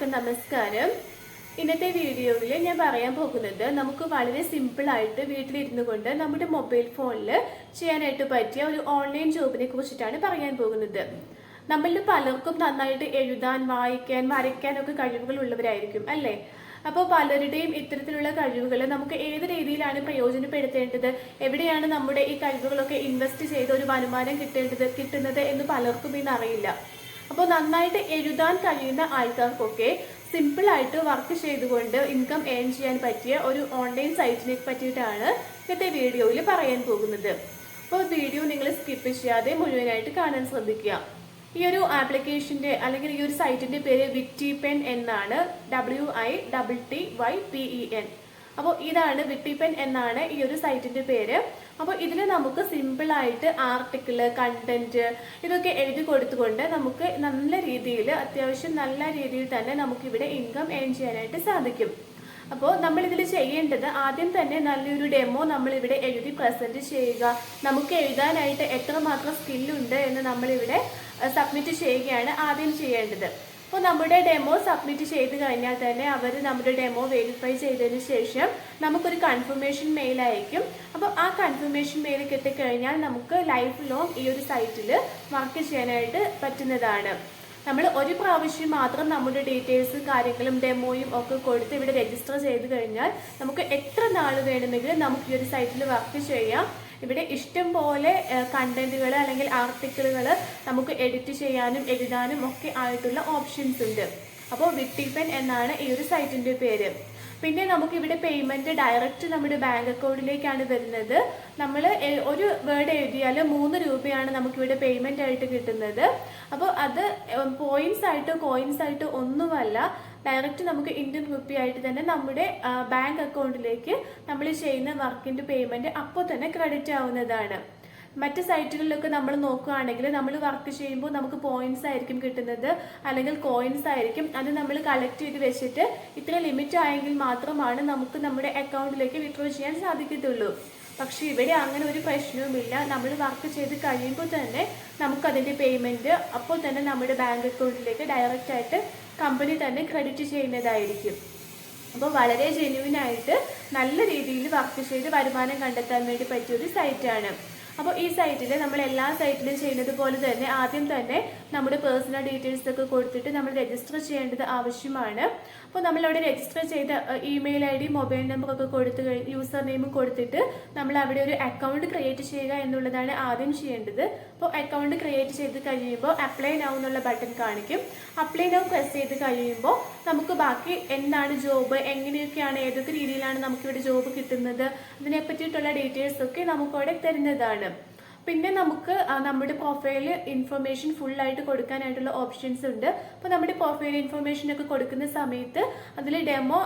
എല്ലാവർക്കും നമസ്കാരം. ഇന്നത്തെ വീഡിയോയിൽ ഞാൻ പറയാൻ പോകുന്നത് നമുക്ക് വളരെ സിമ്പിൾ ആയിട്ട് വീട്ടിലിരുന്നു കൊണ്ട് നമ്മുടെ മൊബൈൽ ഫോണിൽ ചെയ്യാനായിട്ട് പറ്റിയ ഒരു ഓൺലൈൻ ജോബിനെ കുറിച്ചിട്ടാണ് പറയാൻ പോകുന്നത്. നമ്മളിൽ പലർക്കും നന്നായിട്ട് എഴുതാൻ, വായിക്കാൻ, വരയ്ക്കാനൊക്കെ കഴിവുകൾ ഉള്ളവരായിരിക്കും അല്ലേ? അപ്പോൾ പലരുടെയും ഇത്തരത്തിലുള്ള കഴിവുകൾ നമുക്ക് ഏത് രീതിയിലാണ് പ്രയോജനപ്പെടുത്തേണ്ടത്, എവിടെയാണ് നമ്മുടെ ഈ കഴിവുകളൊക്കെ ഇൻവെസ്റ്റ് ചെയ്ത് ഒരു വരുമാനം കിട്ടുന്നത് എന്ന് പലർക്കും ഇന്ന് അറിയില്ല. അപ്പോൾ നന്നായിട്ട് എഴുതാൻ കഴിയുന്ന ആൾക്കാർക്കൊക്കെ സിമ്പിളായിട്ട് വർക്ക് ചെയ്തുകൊണ്ട് ഇൻകം ഏൺ ചെയ്യാൻ പറ്റിയ ഒരു ഓൺലൈൻ സൈറ്റിനെ പറ്റിയിട്ടാണ് ഇന്നത്തെ വീഡിയോയിൽ പറയാൻ പോകുന്നത്. അപ്പോൾ വീഡിയോ നിങ്ങൾ സ്കിപ്പ് ചെയ്യാതെ മുഴുവനായിട്ട് കാണാൻ ശ്രദ്ധിക്കുക. ഈ ഒരു ആപ്ലിക്കേഷൻ്റെ അല്ലെങ്കിൽ ഈ ഒരു സൈറ്റിൻ്റെ പേര് വിറ്റിപെൻ എന്നാണ്, WITTYPEN. അപ്പോൾ ഇതാണ് വിറ്റിപെൻ എന്നാണ് ഈ ഒരു സൈറ്റിൻ്റെ പേര്. അപ്പോൾ ഇതിൽ നമുക്ക് സിമ്പിളായിട്ട് ആർട്ടിക്കിള്, കണ്ടന്റ് ഇതൊക്കെ എഴുതി കൊടുത്തുകൊണ്ട് നമുക്ക് നല്ല രീതിയിൽ, അത്യാവശ്യം നല്ല രീതിയിൽ തന്നെ നമുക്കിവിടെ ഇൻകം ഏൺ ചെയ്യാനായിട്ട് സാധിക്കും. അപ്പോൾ നമ്മളിതിൽ ചെയ്യേണ്ടത് ആദ്യം തന്നെ നല്ലൊരു ഡെമോ നമ്മളിവിടെ എഴുതി പ്രസൻറ്റ് ചെയ്യുക. നമുക്ക് എഴുതാനായിട്ട് എത്രമാത്രം സ്കില്ലുണ്ട് എന്ന് നമ്മളിവിടെ സബ്മിറ്റ് ചെയ്യുകയാണ് ആദ്യം ചെയ്യേണ്ടത്. അപ്പോൾ നമ്മുടെ ഡെമോ സബ്മിറ്റ് ചെയ്ത് കഴിഞ്ഞാൽ തന്നെ അവർ നമ്മുടെ ഡെമോ വെരിഫൈ ചെയ്തതിന് ശേഷം നമുക്കൊരു കൺഫർമേഷൻ മെയിൽ അയക്കും. അപ്പോൾ ആ കൺഫർമേഷൻ മെയിൽ കിട്ടിക്കഴിഞ്ഞാൽ നമുക്ക് ലൈഫ് ലോങ് ഈ ഒരു സൈറ്റിൽ വർക്ക് ചെയ്യാനായിട്ട് പറ്റുന്നതാണ്. നമ്മൾ ഒരു പ്രാവശ്യം മാത്രം നമ്മുടെ ഡീറ്റെയിൽസ്, കാര്യങ്ങളും ഡെമോയും ഒക്കെ കൊടുത്ത് ഇവിടെ രജിസ്റ്റർ ചെയ്ത് കഴിഞ്ഞാൽ നമുക്ക് എത്ര നാൾ വേണമെങ്കിലും നമുക്ക് ഈ ഒരു സൈറ്റിൽ വർക്ക് ചെയ്യാം. ഇവിടെ ഇഷ്ടം പോലെ കണ്ടന്റുകൾ അല്ലെങ്കിൽ ആർട്ടിക്കിളുകൾ നമുക്ക് എഡിറ്റ് ചെയ്യാനും എഴുതാനും ഒക്കെ ആയിട്ടുള്ള ഓപ്ഷൻസ് ഉണ്ട്. അപ്പോൾ വിറ്റിപെൻ എന്നാണ് ഈ ഒരു സൈറ്റിൻ്റെ പേര്. പിന്നെ നമുക്കിവിടെ പേയ്മെൻറ്റ് ഡയറക്റ്റ് നമ്മുടെ ബാങ്ക് അക്കൗണ്ടിലേക്കാണ് വരുന്നത്. നമ്മൾ ഒരു വേർഡ് എഴുതിയാൽ 3 രൂപയാണ് നമുക്കിവിടെ പേയ്മെൻ്റ് ആയിട്ട് കിട്ടുന്നത്. അപ്പോൾ അത് കോയിൻസ് ആയിട്ട് ഒന്നുമല്ല, ഡയറക്റ്റ് നമുക്ക് ഇന്ത്യൻ റുപ്പി ആയിട്ട് തന്നെ നമ്മുടെ ബാങ്ക് അക്കൗണ്ടിലേക്ക് നമ്മൾ ചെയ്യുന്ന വർക്കിൻ്റെ പേയ്മെൻറ്റ് അപ്പോൾ തന്നെ ക്രെഡിറ്റ് ആവുന്നതാണ്. മറ്റ് സൈറ്റുകളിലൊക്കെ നമ്മൾ നോക്കുകയാണെങ്കിൽ നമ്മൾ വർക്ക് ചെയ്യുമ്പോൾ നമുക്ക് പോയിന്റ്സ് ആയിരിക്കും കിട്ടുന്നത്, അല്ലെങ്കിൽ കോയിൻസ് ആയിരിക്കും. അത് നമ്മൾ കളക്ട് ചെയ്ത് വെച്ചിട്ട് ഇത്ര ലിമിറ്റ് ആയെങ്കിൽ മാത്രമാണ് നമുക്ക് നമ്മുടെ അക്കൗണ്ടിലേക്ക് വിഡ്രോ ചെയ്യാൻ സാധിക്കത്തുള്ളൂ. പക്ഷേ ഇവിടെ അങ്ങനെ ഒരു പ്രശ്നവുമില്ല. നമ്മൾ വർക്ക് ചെയ്ത് കഴിയുമ്പോൾ തന്നെ നമുക്കതിൻ്റെ പേയ്മെൻറ്റ് അപ്പോൾ തന്നെ നമ്മുടെ ബാങ്ക് അക്കൗണ്ടിലേക്ക് ഡയറക്റ്റായിട്ട് കമ്പനി തന്നെ ക്രെഡിറ്റ് ചെയ്യുന്നതായിരിക്കും. അപ്പോൾ വളരെ ജെന്യുവിനായിട്ട് നല്ല രീതിയിൽ വർക്ക് ചെയ്ത് വരുമാനം കണ്ടെത്താൻ വേണ്ടി പറ്റിയൊരു സൈറ്റാണ്. അപ്പോൾ ഈ സൈറ്റിൽ നമ്മൾ എല്ലാ സൈറ്റിലും ചെയ്യുന്നത് പോലെ തന്നെ ആദ്യം തന്നെ നമ്മുടെ പേഴ്സണൽ ഡീറ്റെയിൽസ് ഒക്കെ കൊടുത്തിട്ട് നമ്മൾ രജിസ്റ്റർ ചെയ്യേണ്ടത് ആവശ്യമാണ്. അപ്പോൾ നമ്മളവിടെ രജിസ്റ്റർ ചെയ്ത ഇമെയിൽ ID, മൊബൈൽ നമ്പറൊക്കെ കൊടുത്ത് യൂസർ നെയിം കൊടുത്തിട്ട് നമ്മൾ അവിടെ ഒരു അക്കൗണ്ട് ക്രിയേറ്റ് ചെയ്യുക എന്നുള്ളതാണ് ആദ്യം ചെയ്യേണ്ടത്. അപ്പോൾ അക്കൗണ്ട് ക്രിയേറ്റ് ചെയ്ത് കഴിയുമ്പോൾ അപ്ലൈ നൗ എന്നുള്ള ബട്ടൺ കാണിക്കും. അപ്ലൈ നൗ പ്രസ് ചെയ്ത് കഴിയുമ്പോൾ നമുക്ക് ബാക്കി എന്താണ് ജോബ്, എങ്ങനെയൊക്കെയാണ്, ഏതൊക്കെ രീതിയിലാണ് നമുക്കിവിടെ ജോബ് കിട്ടുന്നത്, അതിനെ പറ്റിയിട്ടുള്ള ഡീറ്റെയിൽസ് ഒക്കെ നമുക്കവിടെ തരുന്നതാണ്. പിന്നെ നമുക്ക് നമ്മുടെ പ്രൊഫൈൽ ഇൻഫർമേഷൻ ഫുള്ളായിട്ട് കൊടുക്കാനായിട്ടുള്ള ഓപ്ഷൻസ് ഉണ്ട്. അപ്പോൾ നമ്മുടെ പ്രൊഫൈൽ ഇൻഫർമേഷൻ ഒക്കെ കൊടുക്കുന്ന സമയത്ത് അതിൽ ഡെമോ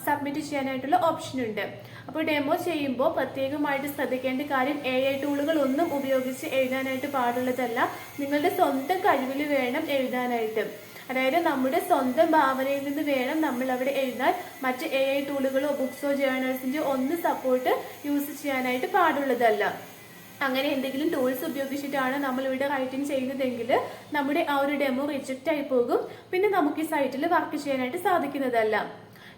സബ്മിറ്റ് ചെയ്യാനായിട്ടുള്ള ഓപ്ഷൻ ഉണ്ട്. അപ്പോൾ ഡെമോ ചെയ്യുമ്പോൾ പ്രത്യേകമായിട്ട് ശ്രദ്ധിക്കേണ്ട കാര്യം, AI ടൂളുകൾ ഒന്നും ഉപയോഗിച്ച് എഴുതാനായിട്ട് പാടുള്ളതല്ല. നിങ്ങളുടെ സ്വന്തം കഴിവിൽ വേണം എഴുതാനായിട്ട്. അതായത് നമ്മുടെ സ്വന്തം ഭാവനയിൽ നിന്ന് വേണം നമ്മൾ അവിടെ എഴുതാൻ. മറ്റ് AI ടൂളുകളോ ബുക്സോ ജേർണൽസിൻ്റെ ഒന്നും സപ്പോർട്ട് യൂസ് ചെയ്യാനായിട്ട് പാടുള്ളതല്ല. അങ്ങനെ എന്തെങ്കിലും ടൂൾസ് ഉപയോഗിച്ചിട്ടാണ് നമ്മളിവിടെ റൈറ്റിംഗ് ചെയ്യുന്നതെങ്കിൽ നമ്മുടെ ആ ഒരു ഡെമോ റിജക്റ്റ് ആയി പോകും. പിന്നെ നമുക്ക് ഈ സൈറ്റിൽ വർക്ക് ചെയ്യാനായിട്ട് സാധിക്കുന്നതല്ല.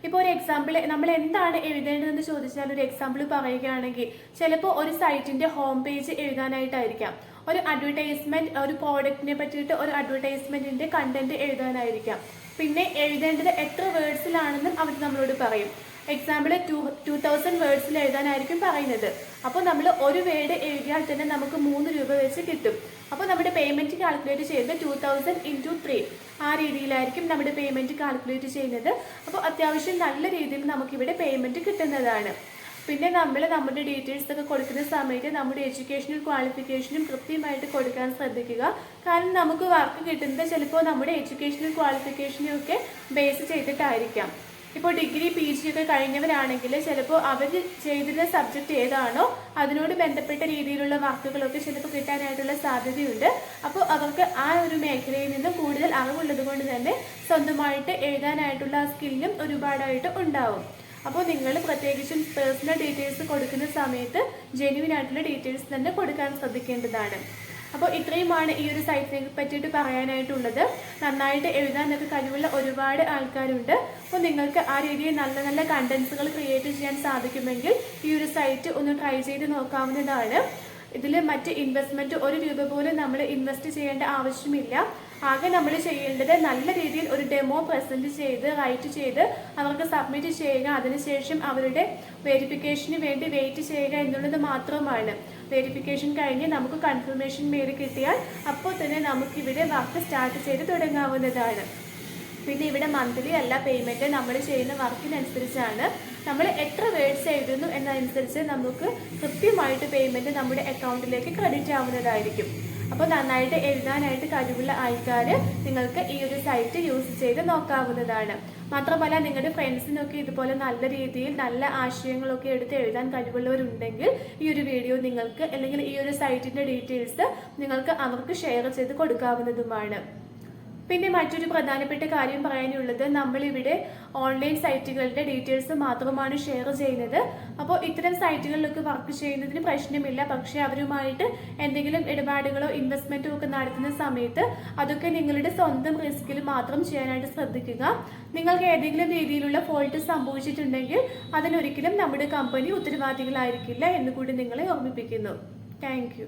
ഇപ്പോൾ ഒരു എക്സാമ്പിൾ, നമ്മൾ എന്താണ് എഴുതേണ്ടതെന്ന് ചോദിച്ചാൽ ഒരു എക്സാമ്പിൾ പറയുകയാണെങ്കിൽ ചിലപ്പോൾ ഒരു സൈറ്റിൻ്റെ ഹോം പേജ് എഴുതാനായിട്ടായിരിക്കാം, ഒരു അഡ്വർടൈസ്മെൻറ്റ്, ഒരു പ്രോഡക്റ്റിനെ പറ്റിയിട്ട് ഒരു അഡ്വർടൈസ്മെൻറ്റിൻ്റെ കണ്ടന്റ് എഴുതാനായിരിക്കാം. പിന്നെ എഴുതേണ്ടത് എത്ര വേർഡ്സിലാണെന്നും അവർ നമ്മളോട് പറയും. എക്സാമ്പിൾ 2000 വേർഡ്സിൽ എഴുതാനായിരിക്കും പറയുന്നത്. അപ്പോൾ നമ്മൾ ഒരു വേർഡ് എഴുതിയാൽ തന്നെ നമുക്ക് 3 രൂപ വെച്ച് കിട്ടും. അപ്പോൾ നമ്മുടെ പേയ്മെൻറ്റ് കാൽക്കുലേറ്റ് ചെയ്യുന്നത് 2000 × 3 ആ രീതിയിലായിരിക്കും നമ്മുടെ പേയ്മെൻറ്റ് കാൽക്കുലേറ്റ് ചെയ്യുന്നത്. അപ്പോൾ അത്യാവശ്യം നല്ല രീതിയിൽ നമുക്കിവിടെ പേയ്മെൻറ്റ് കിട്ടുന്നതാണ്. പിന്നെ നമ്മൾ നമ്മുടെ ഡീറ്റെയിൽസ് ഒക്കെ കൊടുക്കുന്ന സമയത്ത് നമ്മുടെ എഡ്യൂക്കേഷണൽ ക്വാളിഫിക്കേഷനും കൃത്യമായിട്ട് കൊടുക്കാൻ ശ്രദ്ധിക്കുക. കാരണം നമുക്ക് വർക്ക് കിട്ടുന്നത് ചിലപ്പോൾ നമ്മുടെ എഡ്യൂക്കേഷണൽ ക്വാളിഫിക്കേഷനെയൊക്കെ ബേസ് ചെയ്തിട്ടായിരിക്കാം. ഇപ്പോൾ ഡിഗ്രി PG ഒക്കെ കഴിഞ്ഞവരാണെങ്കിൽ ചിലപ്പോൾ അവർ ചെയ്തിരുന്ന സബ്ജക്റ്റ് ഏതാണോ അതിനോട് ബന്ധപ്പെട്ട രീതിയിലുള്ള വർക്കുകളൊക്കെ ചിലപ്പോൾ കിട്ടാനായിട്ടുള്ള സാധ്യതയുണ്ട്. അപ്പോൾ അവർക്ക് ആ ഒരു മേഖലയിൽ നിന്ന് കൂടുതൽ അറിവുള്ളത് കൊണ്ട് തന്നെ സ്വന്തമായിട്ട് എഴുതാനായിട്ടുള്ള സ്കില്ലും ഒരുപാടായിട്ട് ഉണ്ടാവും. അപ്പോൾ നിങ്ങൾ പ്രത്യേകിച്ചും പേഴ്സണൽ ഡീറ്റെയിൽസ് കൊടുക്കുന്ന സമയത്ത് ജെന്യുവിൻ ആയിട്ടുള്ള ഡീറ്റെയിൽസ് തന്നെ കൊടുക്കാൻ ശ്രദ്ധിക്കേണ്ടതാണ്. അപ്പോൾ ഇത്രയുമാണ് ഈ ഒരു സൈറ്റിനെ പറ്റിയിട്ട് പറയാനായിട്ടുള്ളത്. നന്നായിട്ട് എഴുതാനൊക്കെ കഴിവുള്ള ഒരുപാട് ആൾക്കാരുണ്ട്. അപ്പോൾ നിങ്ങൾക്ക് ആ രീതിയിൽ നല്ല നല്ല കണ്ടന്റ്സുകൾ ക്രിയേറ്റ് ചെയ്യാൻ സാധിക്കുമെങ്കിൽ ഈ ഒരു സൈറ്റ് ഒന്ന് ട്രൈ ചെയ്ത് നോക്കാവുന്നതാണ്. ഇതിൽ മറ്റ് ഇൻവെസ്റ്റ്മെന്റ് 1 രൂപ പോലും നമ്മൾ ഇൻവെസ്റ്റ് ചെയ്യേണ്ട ആവശ്യമില്ല. ആകെ നമ്മൾ ചെയ്യേണ്ടത് നല്ല രീതിയിൽ ഒരു ഡെമോ പ്രസന്റ് ചെയ്ത് റൈറ്റ് ചെയ്ത് അവർക്ക് സബ്മിറ്റ് ചെയ്യുക, അതിനുശേഷം അവരുടെ വെരിഫിക്കേഷന് വേണ്ടി വെയിറ്റ് ചെയ്യുക എന്നുള്ളത് മാത്രമാണ്. വെരിഫിക്കേഷൻ കഴിഞ്ഞ് നമുക്ക് കൺഫർമേഷൻ മെയിൽ കിട്ടിയാൽ അപ്പോൾ തന്നെ നമുക്കിവിടെ വർക്ക് സ്റ്റാർട്ട് ചെയ്ത് തുടങ്ങാവുന്നതാണ്. പിന്നെ ഇവിടെ മന്ത്ലി അല്ല പേയ്മെന്റ്, നമ്മൾ ചെയ്യുന്ന വർക്കിനനുസരിച്ചാണ്. നമ്മൾ എത്ര വേർഡ്സ് എഴുതുന്നു എന്നതനുസരിച്ച് നമുക്ക് കൃത്യമായിട്ട് പേയ്മെന്റ് നമ്മുടെ അക്കൗണ്ടിലേക്ക് ക്രെഡിറ്റ് ആവുന്നതായിരിക്കും. അപ്പോൾ നന്നായിട്ട് എഴുതാനായിട്ട് കഴിവുള്ള ആൾക്കാർ നിങ്ങൾക്ക് ഈ ഒരു സൈറ്റ് യൂസ് ചെയ്ത് നോക്കാവുന്നതാണ്. മാത്രമല്ല നിങ്ങളുടെ ഫ്രണ്ട്സിനൊക്കെ ഇതുപോലെ നല്ല രീതിയിൽ നല്ല ആശയങ്ങളൊക്കെ എടുത്ത് എഴുതാൻ കഴിവുള്ളവരുണ്ടെങ്കിൽ ഈ ഒരു വീഡിയോ നിങ്ങൾക്ക് അല്ലെങ്കിൽ ഈ ഒരു സൈറ്റിന്റെ ഡീറ്റെയിൽസ് നിങ്ങൾക്ക് അവർക്ക് ഷെയർ ചെയ്ത് കൊടുക്കാവുന്നതുമാണ്. പിന്നെ മറ്റൊരു പ്രധാനപ്പെട്ട കാര്യം പറയാനുള്ളത്, നമ്മളിവിടെ ഓൺലൈൻ സൈറ്റുകളുടെ ഡീറ്റെയിൽസ് മാത്രമാണ് ഷെയർ ചെയ്യുന്നത്. അപ്പോൾ ഇത്തരം സൈറ്റുകളിലൊക്കെ വർക്ക് ചെയ്യുന്നതിന് പ്രശ്നമില്ല. പക്ഷേ അവരുമായിട്ട് എന്തെങ്കിലും ഇടപാടുകളോ ഇൻവെസ്റ്റ്മെന്റോ ഒക്കെ നടത്തുന്ന സമയത്ത് അതൊക്കെ നിങ്ങളുടെ സ്വന്തം റിസ്കിൽ മാത്രം ചെയ്യാനായിട്ട് ശ്രദ്ധിക്കുക. നിങ്ങൾക്ക് ഏതെങ്കിലും രീതിയിലുള്ള ഫോൾട്ട് സംഭവിച്ചിട്ടുണ്ടെങ്കിൽ അതിനൊരിക്കലും നമ്മുടെ കമ്പനി ഉത്തരവാദികളായിരിക്കില്ല എന്നുകൂടി നിങ്ങളെ ഓർമ്മിപ്പിക്കുന്നു. താങ്ക്